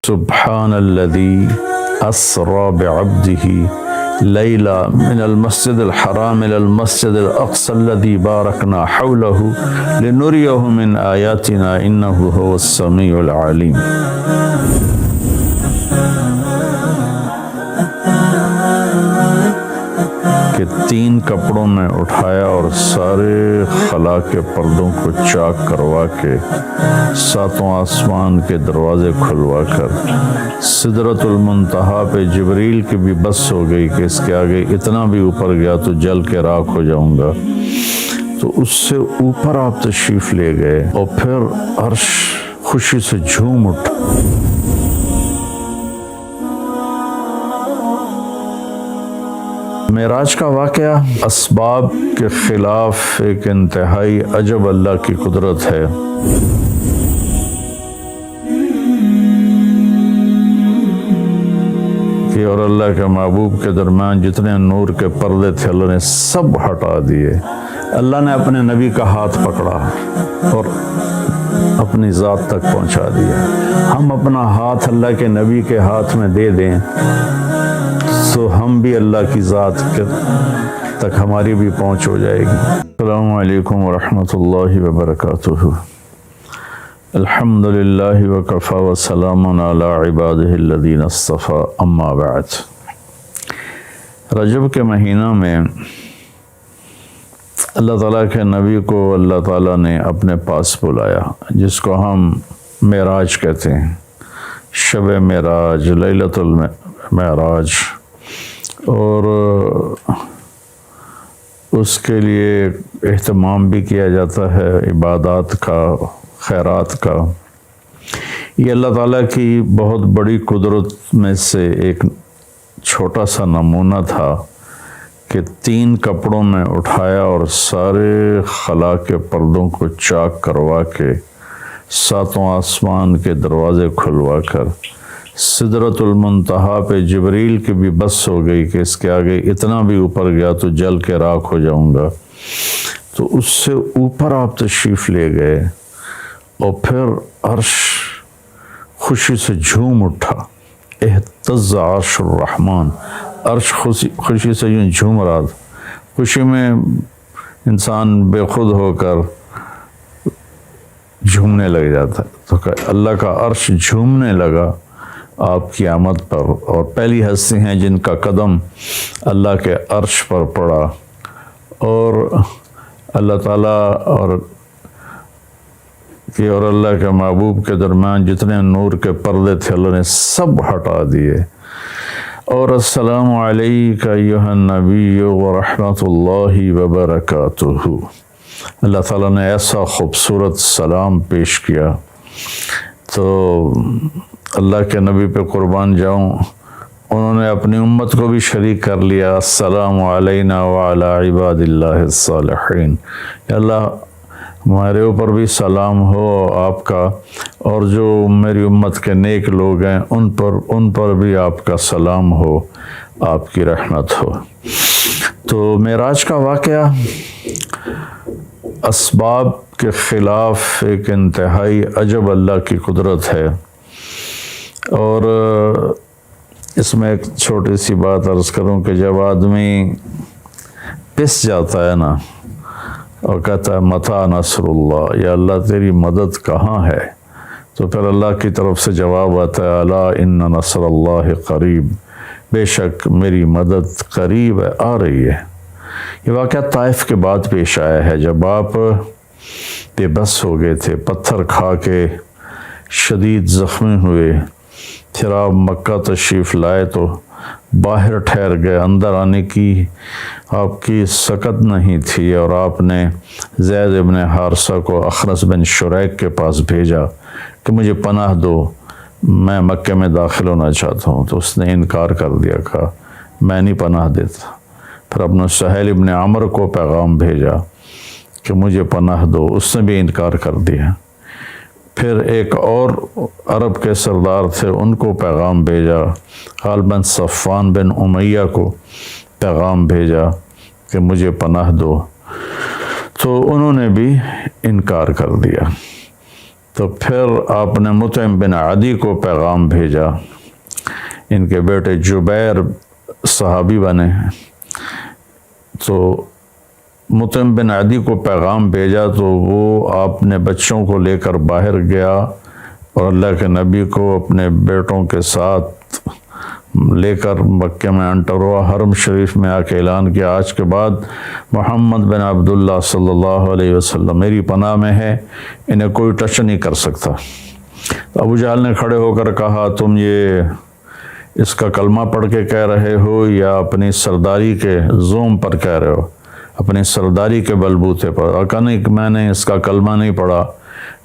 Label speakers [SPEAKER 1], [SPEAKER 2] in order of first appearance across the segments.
[SPEAKER 1] سبحان الذي أسرى بعبده ليلا من المسجد الحرام إلى المسجد الأقصى الذي باركنا حوله لنريه من آياتنا إنه هو السميع العليم. کہ 3 کپڑوں میں اٹھایا اور سارے خلا کے پردوں کو چاک کروا کے 7 آسمان کے دروازے کھلوا کر سدرۃ المنتہا پہ جبریل کی بھی بس ہو گئی کہ اس کے آگے اتنا بھی اوپر گیا تو جل کے راکھ ہو جاؤں گا، تو اس سے اوپر آپ تشریف لے گئے اور پھر عرش خوشی سے جھوم اٹھا۔ معراج کا واقعہ اسباب کے خلاف ایک انتہائی عجب اللہ کی قدرت ہے۔ کہ اور اللہ کے محبوب کے درمیان جتنے نور کے پردے تھے اللہ نے سب ہٹا دیے۔ اللہ نے اپنے نبی کا ہاتھ پکڑا اور اپنی ذات تک پہنچا دیا۔ ہم اپنا ہاتھ اللہ کے نبی کے ہاتھ میں دے دیں تو ہم بھی اللہ کی ذات تک ہماری بھی پہنچ ہو جائے گی۔ السلام علیکم ورحمۃ اللہ وبرکاتہ۔ الحمد للہ وکفی وسلام علی عبادہ الذین اصطفی، اما بعد۔ رجب کے مہینہ میں اللہ تعالیٰ کے نبی کو اللہ تعالیٰ نے اپنے پاس بلایا، جس کو ہم معراج کہتے ہیں، شب معراج، لیلۃ المعراج، اور اس کے لیے اہتمام بھی کیا جاتا ہے عبادات کا، خیرات کا۔ یہ اللہ تعالیٰ کی بہت بڑی قدرت میں سے ایک چھوٹا سا نمونہ تھا کہ 3 کپڑوں میں اٹھایا اور سارے خلا کے پردوں کو چاک کروا کے 7 آسمان کے دروازے کھلوا کر سدرۃ المنتہا پہ جبریل کی بھی بس ہو گئی کہ اس کے آگے اتنا بھی اوپر گیا تو جل کے راکھ ہو جاؤں گا، تو اس سے اوپر آپ تشریف لے گئے اور پھر عرش خوشی سے جھوم اٹھا۔ اہتز عرش الرحمن، عرش خوشی سے یوں جھوم رہا تھا۔ خوشی میں انسان بے خود ہو کر جھومنے لگ جاتا ہے، تو اللہ کا عرش جھومنے لگا آپ کی آمد پر، اور پہلی ہستی ہیں جن کا قدم اللہ کے عرش پر پڑا، اور اللہ تعالیٰ اور اللہ کے محبوب کے درمیان جتنے نور کے پردے تھے اللہ نے سب ہٹا دیے۔ اور السلام علیک ایھا النبی ورحمۃ اللہ وبرکاتہ۔ اللہ تعالیٰ نے ایسا خوبصورت سلام پیش کیا، تو اللہ کے نبی پہ قربان جاؤں، انہوں نے اپنی امت کو بھی شریک کر لیا۔ السلام علینا وعلی عباد اللہ الصالحین، یا اللہ ہمارے اوپر بھی سلام ہو آپ کا، اور جو میری امت کے نیک لوگ ہیں ان پر بھی آپ کا سلام ہو، آپ کی رحمت ہو۔ تو معراج کا واقعہ اسباب کے خلاف ایک انتہائی عجب اللہ کی قدرت ہے، اور اس میں ایک چھوٹی سی بات عرض کروں کہ جب آدمی پس جاتا ہے نا اور کہتا ہے متی نصر اللہ، یا اللہ تیری مدد کہاں ہے، تو پھر اللہ کی طرف سے جواب آتا ہے الا ان نصر اللہ قریب، بے شک میری مدد قریب ہے، آ رہی ہے۔ یہ واقعہ طائف کے بعد پیش آیا ہے، جب آپ بے بس ہو گئے تھے، پتھر کھا کے شدید زخمی ہوئے، پھر آپ مکہ تشریف لائے تو باہر ٹھہر گئے، اندر آنے کی آپ کی سکت نہیں تھی، اور آپ نے زید ابن حارثہ کو اخنس بن شریک کے پاس بھیجا کہ مجھے پناہ دو، میں مکہ میں داخل ہونا چاہتا ہوں، تو اس نے انکار کر دیا، کہا میں نہیں پناہ دیتا۔ پھر اپنے سہیل ابن عمر کو پیغام بھیجا کہ مجھے پناہ دو، اس نے بھی انکار کر دیا۔ پھر ایک اور عرب کے سردار تھے، ان کو پیغام بھیجا، غالباً صفوان بن امیہ کو پیغام بھیجا کہ مجھے پناہ دو، تو انہوں نے بھی انکار کر دیا۔ تو پھر آپ نے مطعم بن عدی کو پیغام بھیجا، ان کے بیٹے جبیر صحابی بنے ہیں، تو مطعم بن عدی کو پیغام بھیجا تو وہ آپ نے بچوں کو لے کر باہر گیا اور اللہ کے نبی کو اپنے بیٹوں کے ساتھ لے کر مکہ میں انٹر ہوا، حرم شریف میں آ کے اعلان کیا آج کے بعد محمد بن عبداللہ صلی اللہ علیہ وسلم میری پناہ میں ہے، انہیں کوئی ٹچ نہیں کر سکتا۔ ابو جہل نے کھڑے ہو کر کہا تم یہ اس کا کلمہ پڑھ کے کہہ رہے ہو یا اپنی سرداری کے زوم پر کہہ رہے ہو، اپنی سرداری کے بلبوتے پر؟ کہا نہیں کہ میں نے اس کا کلمہ نہیں پڑھا،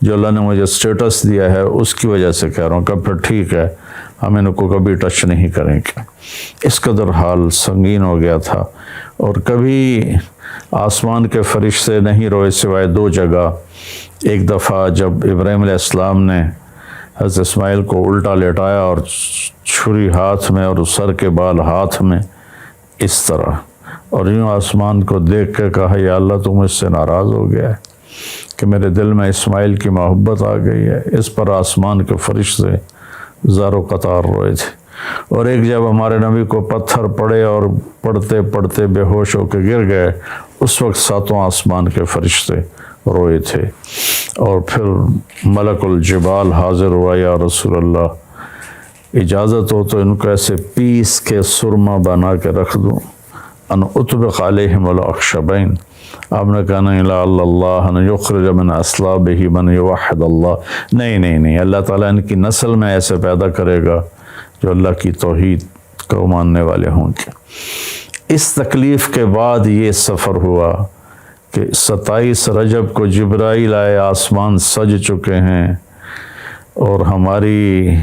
[SPEAKER 1] جو اللہ نے مجھے سٹیٹس دیا ہے اس کی وجہ سے کہہ رہا ہوں۔ کہ پھر ٹھیک ہے، ہم ان کو کبھی ٹچ نہیں کریں گے۔ اس قدر حال سنگین ہو گیا تھا، اور کبھی آسمان کے فرشتے نہیں روئے سوائے دو جگہ۔ ایک دفعہ جب ابراہیم علیہ السلام نے حضرت اسماعیل کو الٹا لیٹایا اور چھری ہاتھ میں اور سر کے بال ہاتھ میں اس طرح، اور یوں آسمان کو دیکھ کے کہا یا اللہ تو مجھ سے ناراض ہو گیا ہے کہ میرے دل میں اسماعیل کی محبت آ گئی ہے۔ اس پر آسمان کے فرشتے زار و قطار روئے تھے۔ اور ایک جب ہمارے نبی کو پتھر پڑے اور پڑھتے پڑھتے بے ہوش ہو کے گر گئے، اس وقت ساتوں آسمان کے فرشتے روئے تھے۔ اور پھر ملک الجبال حاضر ہوا، یا رسول اللہ اجازت ہو تو ان کو ایسے پیس کے سرما بنا کے رکھ دوں، ان اطبق علیہم الاخشبین۔ آپ نے کہا نہیں، لا اللہ ان یخرج من اصلابہ من یوحد اللہ، نہیں، اللہ تعالیٰ ان کی نسل میں ایسے پیدا کرے گا جو اللہ کی توحید کو ماننے والے ہوں گے۔ اس تکلیف کے بعد یہ سفر ہوا کہ 27 رجب کو جبرائیل آئے، آسمان سج چکے ہیں، اور ہماری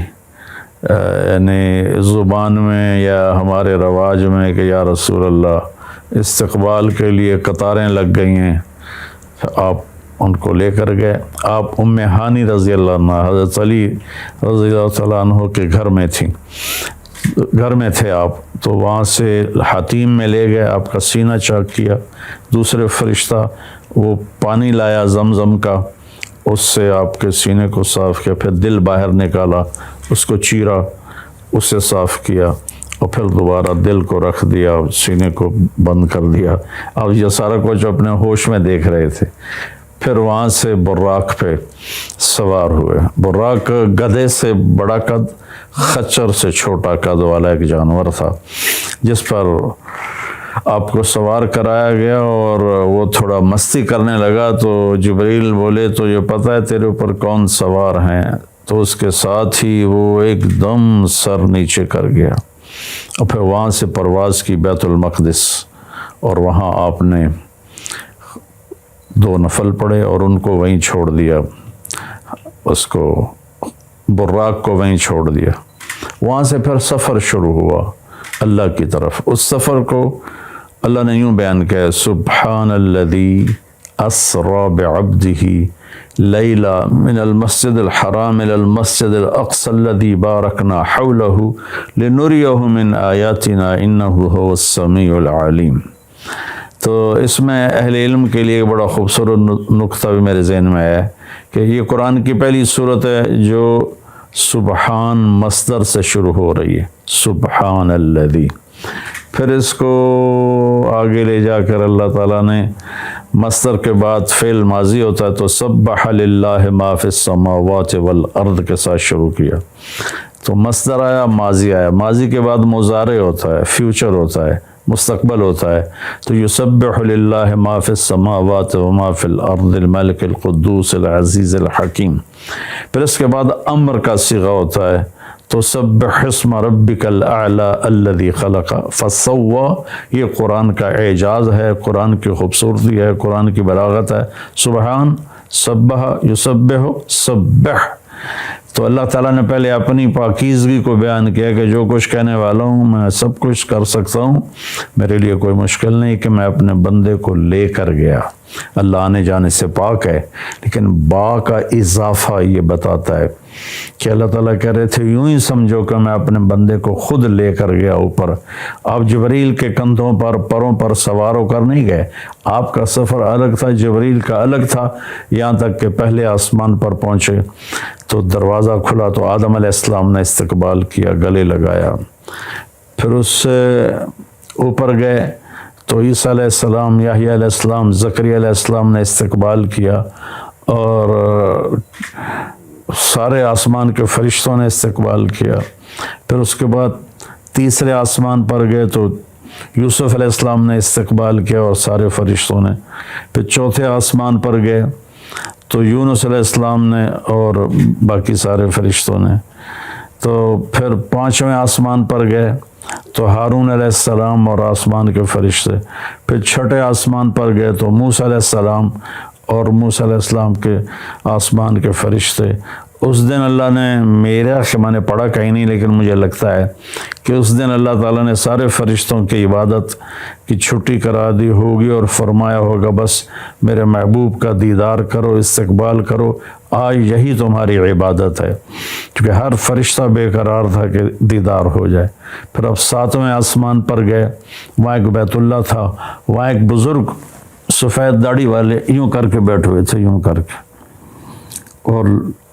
[SPEAKER 1] یعنی زبان میں یا ہمارے رواج میں کہ یا رسول اللہ استقبال کے لیے قطاریں لگ گئی ہیں، آپ ان کو لے کر گئے۔ آپ ام ہانی رضی اللہ عنہ حضرت علی رضی اللہ تعالیٰ عنہ کے گھر میں تھے آپ، تو وہاں سے حتیم میں لے گئے، آپ کا سینہ چاک کیا۔ دوسرے فرشتہ وہ پانی لایا زمزم کا، اس سے آپ کے سینے کو صاف کیا، پھر دل باہر نکالا، اس کو چیرا، اسے صاف کیا، اور پھر دوبارہ دل کو رکھ دیا، سینے کو بند کر دیا۔ اب یہ سارا کچھ اپنے ہوش میں دیکھ رہے تھے۔ پھر وہاں سے براق پہ سوار ہوئے۔ براق گدھے سے بڑا قد، خچر سے چھوٹا قد والا ایک جانور تھا، جس پر آپ کو سوار کرایا گیا، اور وہ تھوڑا مستی کرنے لگا تو جبریل بولے تو یہ پتہ ہے تیرے اوپر کون سوار ہیں؟ تو اس کے ساتھ ہی وہ ایک دم سر نیچے کر گیا، اور پھر وہاں سے پرواز کی بیت المقدس، اور وہاں آپ نے 2 نفل پڑھے اور ان کو وہیں چھوڑ دیا، اس کو براق کو وہیں چھوڑ دیا۔ وہاں سے پھر سفر شروع ہوا اللہ کی طرف۔ اس سفر کو اللہ نے یوں بیان کیا، سبحان الذی اسری بعبدہ لیلا من المسجد الحرام الى المسجد الاقصى الذی بارکنا حولہ لنریہ من آیاتنا انہ هو السمیع العلیم۔ تو اس میں اہل علم کے لیے ایک بڑا خوبصورت نقطہ بھی میرے ذہن میں ہے کہ یہ قرآن کی پہلی صورت ہے جو سبحان مصدر سے شروع ہو رہی ہے، سبحان الذی۔ پھر اس کو آگے لے جا کر اللہ تعالیٰ نے مصدر کے بعد فعل ماضی ہوتا ہے تو سبح للہ ما فی السماوات والارض کے ساتھ شروع کیا، تو مصدر آیا، ماضی آیا، ماضی کے بعد مضارع ہوتا ہے، فیوچر ہوتا ہے، مستقبل ہوتا ہے، تو یسبح للہ ما فی السماوات وما فی الارض الملک القدوس العزیز الحکیم۔ پھر اس کے بعد امر کا صیغہ ہوتا ہے، تو سبح اسم ربک الاعلی الذی خلق فسوی۔ یہ قرآن کا اعجاز ہے، قرآن کی خوبصورتی ہے، قرآن کی بلاغت ہے۔ سبحان، سبح، یسبح، سبح۔ تو اللہ تعالیٰ نے پہلے اپنی پاکیزگی کو بیان کیا کہ جو کچھ کہنے والا ہوں میں سب کچھ کر سکتا ہوں، میرے لیے کوئی مشکل نہیں کہ میں اپنے بندے کو لے کر گیا۔ اللہ آنے جانے سے پاک ہے، لیکن با کا اضافہ یہ بتاتا ہے کہ اللہ تعالیٰ کہہ رہے تھے یوں ہی سمجھو کہ میں اپنے بندے کو خود لے کر گیا اوپر، آپ جبریل کے کندھوں پر پروں پر سوار ہو کر نہیں گئے، آپ کا سفر الگ تھا، جبریل کا الگ تھا، یہاں تک کہ پہلے آسمان پر پہنچے تو دروازہ کھلا تو آدم علیہ السلام نے استقبال کیا، گلے لگایا، پھر اس سے اوپر گئے تو عیسیٰ علیہ السلام، یحییٰ علیہ السلام، زکریا علیہ السلام نے استقبال کیا، اور سارے آسمان کے فرشتوں نے استقبال کیا۔ پھر اس کے بعد تیسرے آسمان پر گئے تو یوسف علیہ السلام نے استقبال کیا اور سارے فرشتوں نے۔ پھر چوتھے آسمان پر گئے تو یونس علیہ السلام نے اور باقی سارے فرشتوں نے۔ تو پھر پانچویں آسمان پر گئے تو ہارون علیہ السلام اور آسمان کے فرشتے۔ پھر چھٹے آسمان پر گئے تو موسیٰ علیہ السلام اور موسیٰ علیہ السلام کے آسمان کے فرشتے۔ اس دن اللہ نے میں نے پڑھا کہیں نہیں، لیکن مجھے لگتا ہے کہ اس دن اللہ تعالیٰ نے سارے فرشتوں کی عبادت کی چھٹی کرا دی ہوگی اور فرمایا ہوگا بس میرے محبوب کا دیدار کرو، استقبال کرو، آج یہی تمہاری عبادت ہے، کیونکہ ہر فرشتہ بے قرار تھا کہ دیدار ہو جائے۔ پھر اب ساتویں آسمان پر گئے، وہاں ایک بیت اللہ تھا، وہاں ایک بزرگ سفید داڑھی والے یوں کر کے بیٹھے ہوئے تھے، یوں کر کے، اور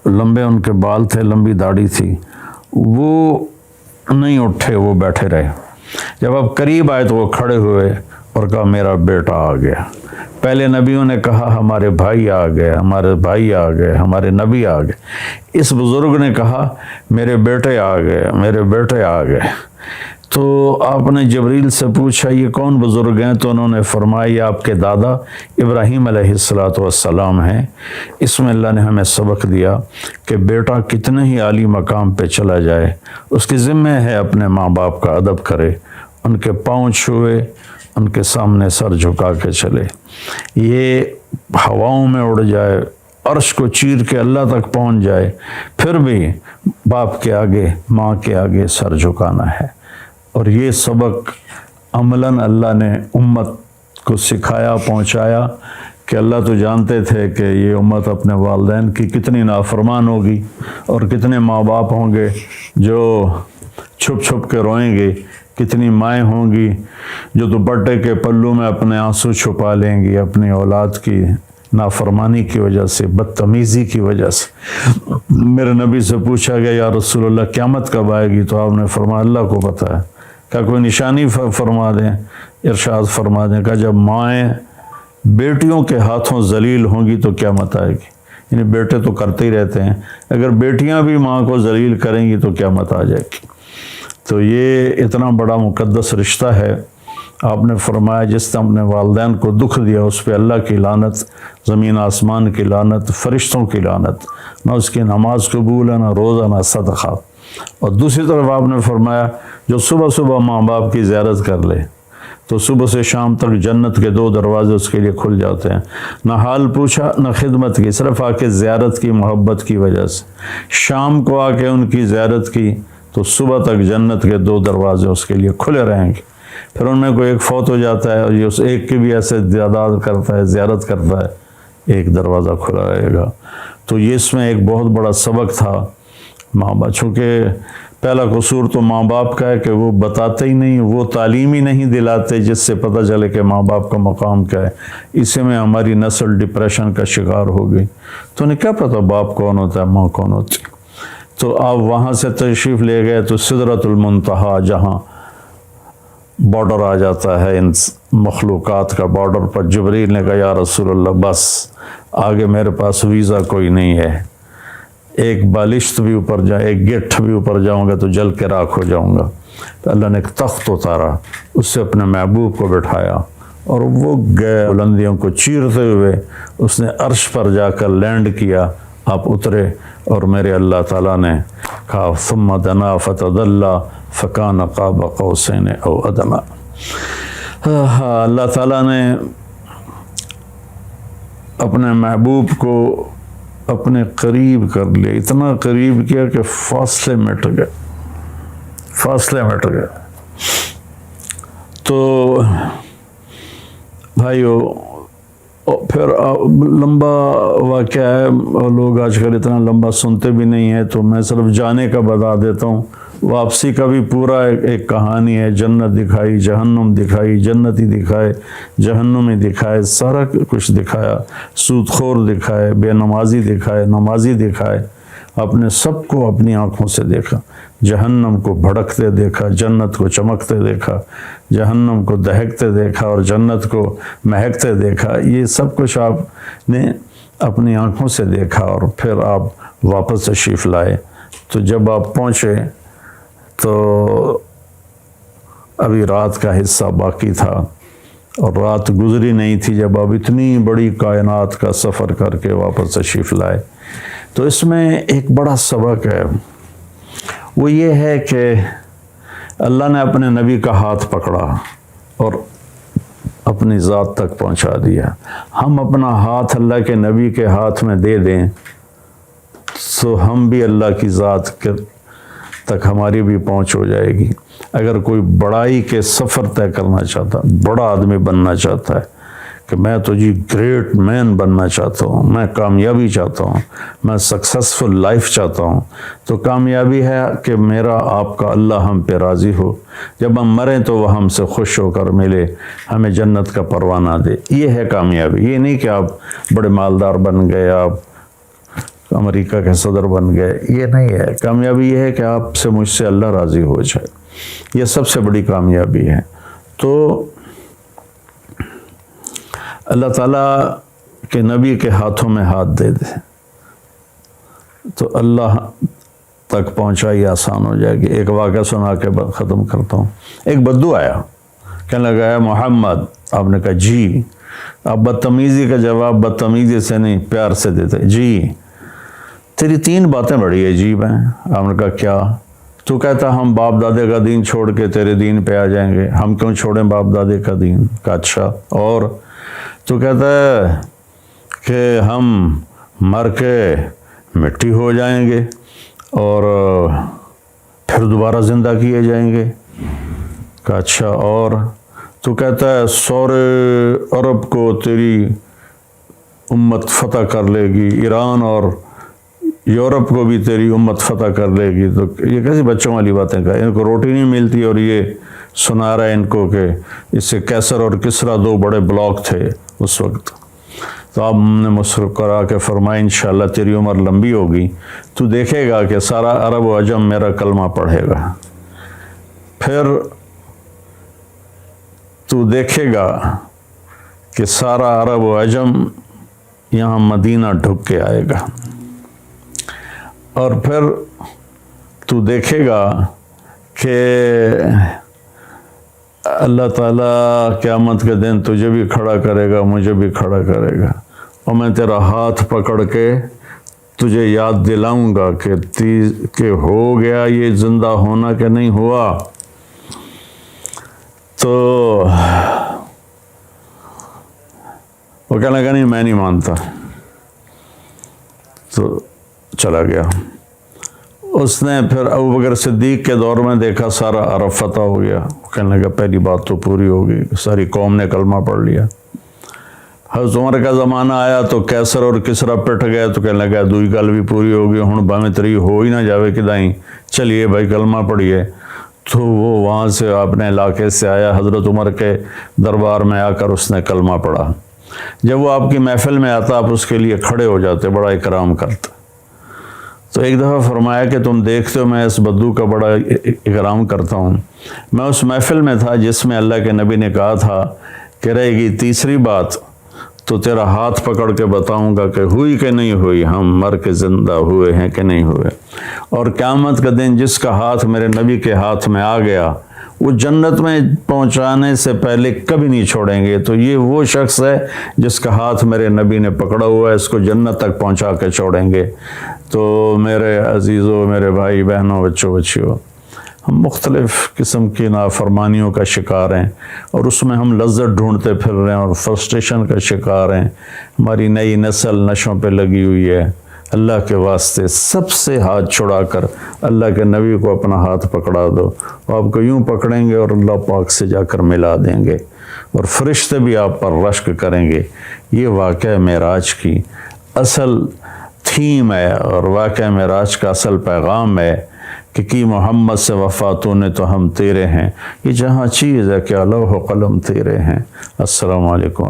[SPEAKER 1] لمبے ان کے بال تھے، لمبی داڑھی تھی، وہ نہیں اٹھے، وہ بیٹھے رہے۔ جب اب قریب آئے تو وہ کھڑے ہوئے اور کہا میرا بیٹا آ گیا۔ پہلے نبیوں نے کہا ہمارے بھائی آ گئے، ہمارے بھائی آ گئے، ہمارے نبی آ گئے۔ اس بزرگ نے کہا میرے بیٹے آ گئے، میرے بیٹے آ گئے۔ تو آپ نے جبریل سے پوچھا یہ کون بزرگ ہیں؟ تو انہوں نے فرمایا یہ آپ کے دادا ابراہیم علیہ السلام ہیں۔ اس میں اللہ نے ہمیں سبق دیا کہ بیٹا کتنے ہی عالی مقام پہ چلا جائے، اس کی ذمہ ہے اپنے ماں باپ کا ادب کرے، ان کے پاؤں چھوئے، ان کے سامنے سر جھکا کے چلے، یہ ہواؤں میں اڑ جائے، عرش کو چیر کے اللہ تک پہنچ جائے، پھر بھی باپ کے آگے، ماں کے آگے سر جھکانا ہے۔ اور یہ سبق عملاً اللہ نے امت کو سکھایا، پہنچایا کہ اللہ تو جانتے تھے کہ یہ امت اپنے والدین کی کتنی نافرمان ہوگی، اور کتنے ماں باپ ہوں گے جو چھپ چھپ کے روئیں گے، کتنی مائیں ہوں گی جو دوپٹے کے پلو میں اپنے آنسو چھپا لیں گی اپنی اولاد کی نافرمانی کی وجہ سے، بدتمیزی کی وجہ سے۔ میرے نبی سے پوچھا گیا یا رسول اللہ قیامت کب آئے گی؟ تو آپ نے فرمایا اللہ کو پتہ ہے۔ کیا کوئی نشانی فرما دیں؟ ارشاد فرما دیں کہ جب مائیں بیٹیوں کے ہاتھوں ذلیل ہوں گی تو قیامت آئے گی۔ یعنی بیٹے تو کرتے ہی رہتے ہیں، اگر بیٹیاں بھی ماں کو ذلیل کریں گی تو قیامت آ جائے گی۔ تو یہ اتنا بڑا مقدس رشتہ ہے۔ آپ نے فرمایا جس نے اپنے والدین کو دکھ دیا اس پہ اللہ کی لعنت، زمین آسمان کی لعنت، فرشتوں کی لعنت، نہ اس کی نماز قبول ہے، نہ روزہ، نہ صدقہ۔ اور دوسری طرف آپ نے فرمایا جو صبح صبح ماں باپ کی زیارت کر لے تو صبح سے شام تک جنت کے 2 دروازے اس کے لیے کھل جاتے ہیں، نہ حال پوچھا نہ خدمت کی، صرف آ کے زیارت کی محبت کی وجہ سے، شام کو آ کے ان کی زیارت کی تو صبح تک جنت کے 2 دروازے اس کے لیے کھلے رہیں گے۔ پھر ان میں کوئی ایک فوت ہو جاتا ہے اور یہ اس ایک کی بھی ایسے زیادت کرتا ہے، زیارت کرتا ہے، ایک دروازہ کھلا رہے گا۔ تو یہ اس میں ایک بہت بڑا سبق تھا ماں باپ، چونکہ پہلا قصور تو ماں باپ کا ہے کہ وہ بتاتے ہی نہیں، وہ تعلیم ہی نہیں دلاتے جس سے پتہ چلے کہ ماں باپ کا مقام کیا ہے۔ اسی میں ہماری نسل ڈپریشن کا شکار ہو گئی۔ تو انہیں کیا پتہ باپ کون ہوتا ہے، ماں کون ہوتی ہے؟ تو آپ وہاں سے تشریف لے گئے تو سدرۃ المنتہا، جہاں بارڈر آ جاتا ہے ان مخلوقات کا، بارڈر پر جبریل نے کہا یا رسول اللہ بس آگے میرے پاس ویزا کوئی نہیں ہے، ایک بالشت بھی اوپر جائے، ایک گٹھ بھی اوپر جاؤں گا تو جل کے راکھ ہو جاؤں گا۔ تو اللہ نے ایک تخت اتارا، اس سے اپنے محبوب کو بٹھایا اور وہ گئے بلندیوں کو چیرتے ہوئے، اس نے عرش پر جا کر لینڈ کیا، آپ اترے اور میرے اللہ تعالیٰ نے کہا ثم دنا فتدلی فکان قاب قوسین او ادنی۔ اللہ تعالیٰ نے اپنے محبوب کو اپنے قریب کر لیا، اتنا قریب کیا کہ فاصلے مٹ گئے، فاصلے مٹ گئے۔ تو بھائیو اور پھر لمبا واقعہ ہے، لوگ آج کل اتنا لمبا سنتے بھی نہیں ہیں، تو میں صرف جانے کا بتا دیتا ہوں۔ واپسی کا بھی پورا ایک کہانی ہے، جنت دکھائی، جہنم دکھائی، جنتی دکھائے، جہنمی دکھائے، سارا کچھ دکھایا، سود خور دکھائے، بے نمازی دکھائے، نمازی دکھائے، اپنے سب کو اپنی آنکھوں سے دیکھا، جہنم کو بھڑکتے دیکھا، جنت کو چمکتے دیکھا، جہنم کو دہکتے دیکھا اور جنت کو مہکتے دیکھا۔ یہ سب کچھ آپ نے اپنی آنکھوں سے دیکھا، اور پھر آپ واپس تشریف لائے۔ تو جب آپ پہنچے تو ابھی رات کا حصہ باقی تھا، اور رات گزری نہیں تھی جب آپ اتنی بڑی کائنات کا سفر کر کے واپس تشریف لائے۔ تو اس میں ایک بڑا سبق ہے، وہ یہ ہے کہ اللہ نے اپنے نبی کا ہاتھ پکڑا اور اپنی ذات تک پہنچا دیا۔ ہم اپنا ہاتھ اللہ کے نبی کے ہاتھ میں دے دیں تو ہم بھی اللہ کی ذات تک ہماری بھی پہنچ ہو جائے گی۔ اگر کوئی بڑائی کے سفر طے کرنا چاہتا، بڑا آدمی بننا چاہتا ہے کہ میں تو جی گریٹ مین بننا چاہتا ہوں، میں کامیابی چاہتا ہوں، میں سکسیسفل لائف چاہتا ہوں، تو کامیابی ہے کہ میرا آپ کا اللہ ہم پہ راضی ہو، جب ہم مریں تو وہ ہم سے خوش ہو کر ملے، ہمیں جنت کا پروانہ دے۔ یہ ہے کامیابی۔ یہ نہیں کہ آپ بڑے مالدار بن گئے، آپ امریکہ کے صدر بن گئے، یہ نہیں ہے۔ کامیابی یہ ہے کہ آپ سے، مجھ سے اللہ راضی ہو جائے، یہ سب سے بڑی کامیابی ہے۔ تو اللہ تعالیٰ کے نبی کے ہاتھوں میں ہاتھ دے دے تو اللہ تک پہنچائی آسان ہو جائے گی۔ ایک واقعہ سنا کے ختم کرتا ہوں۔ ایک بدو آیا، کہنے لگا ہے محمد، آپ نے کہا جی۔ آپ بدتمیزی کا جواب بدتمیزی سے نہیں، پیار سے دیتے، جی تیری 3 باتیں بڑی عجیب ہیں۔ آپ نے کہا کیا؟ تو کہتا ہم باپ دادے کا دین چھوڑ کے تیرے دین پہ آ جائیں گے، ہم کیوں چھوڑیں باپ دادے کا دین؟ کہا اچھا، اور؟ تو کہتا ہے کہ ہم مر کے مٹی ہو جائیں گے اور پھر دوبارہ زندہ کیے جائیں گے۔ کہا اچھا، اور؟ تو کہتا ہے سورے عرب کو تیری امت فتح کر لے گی، ایران اور یورپ کو بھی تیری امت فتح کر لے گی۔ تو یہ کیسی بچوں والی باتیں کہا، ان کو روٹی نہیں ملتی، اور یہ سنا رہا ہے ان کو کہ اس سے کیسر اور کسرا 2 بڑے بلاک تھے اس وقت۔ تو آپ نے مسکرا کے فرمایا انشاءاللہ تیری عمر لمبی ہوگی، تو دیکھے گا کہ سارا عرب و عجم میرا کلمہ پڑھے گا، پھر تو دیکھے گا کہ سارا عرب و عجم یہاں مدینہ ڈھک کے آئے گا، اور پھر تو دیکھے گا کہ اللہ تعالیٰ قیامت کے دن تجھے بھی کھڑا کرے گا، مجھے بھی کھڑا کرے گا، اور میں تیرا ہاتھ پکڑ کے تجھے یاد دلاؤں گا کہ ہو گیا یہ زندہ ہونا کہ نہیں ہوا۔ تو وہ کہنے لگا نہیں میں نہیں مانتا، تو چلا گیا۔ اس نے پھر ابوبکر صدیق کے دور میں دیکھا سارا عرب فتح ہو گیا، کہنے لگا پہلی بات تو پوری ہوگی، ساری قوم نے کلمہ پڑھ لیا۔ حضرت عمر کا زمانہ آیا تو کیسر اور کسرا پٹ گئے، تو کہنے لگا دوئی گل بھی پوری ہوگی، ہن باویں تری ہو ہی نہ جاوے کدائیں، چلیے بھائی کلمہ پڑھیے۔ تو وہ وہاں سے اپنے علاقے سے آیا، حضرت عمر کے دربار میں آ کر اس نے کلمہ پڑھا۔ جب وہ آپ کی محفل میں آتا آپ اس کے لیے کھڑے ہو جاتے، بڑا اکرام کرتے۔ تو ایک دفعہ فرمایا کہ تم دیکھتے ہو میں اس بدو کا بڑا اکرام کرتا ہوں، میں اس محفل میں تھا جس میں اللہ کے نبی نے کہا تھا کہ رہے گی تیسری بات تو تیرا ہاتھ پکڑ کے بتاؤں گا کہ ہوئی کہ نہیں ہوئی، ہم مر کے زندہ ہوئے ہیں کہ نہیں ہوئے، اور قیامت کا دن جس کا ہاتھ میرے نبی کے ہاتھ میں آ گیا وہ جنت میں پہنچانے سے پہلے کبھی نہیں چھوڑیں گے۔ تو یہ وہ شخص ہے جس کا ہاتھ میرے نبی نے پکڑا ہوا ہے، اس کو جنت تک پہنچا کے چھوڑیں گے۔ تو میرے عزیزوں، میرے بھائی بہنوں، بچوں بچیوں، ہم مختلف قسم کی نافرمانیوں کا شکار ہیں، اور اس میں ہم لذت ڈھونڈتے پھر رہے ہیں اور فرسٹریشن کا شکار ہیں۔ ہماری نئی نسل نشوں پہ لگی ہوئی ہے، اللہ کے واسطے سب سے ہاتھ چھڑا کر اللہ کے نبی کو اپنا ہاتھ پکڑا دو، وہ آپ کو یوں پکڑیں گے اور اللہ پاک سے جا کر ملا دیں گے، اور فرشتے بھی آپ پر رشک کریں گے۔ یہ واقعہ معراج کی اصل تھیم ہے، اور واقعہ معراج کا اصل پیغام ہے کہ کی محمد سے وفاتوں نے تو ہم تیرے ہیں۔ یہ جہاں چیز ہے کہ لوح و قلم تیرے ہیں۔ السلام علیکم۔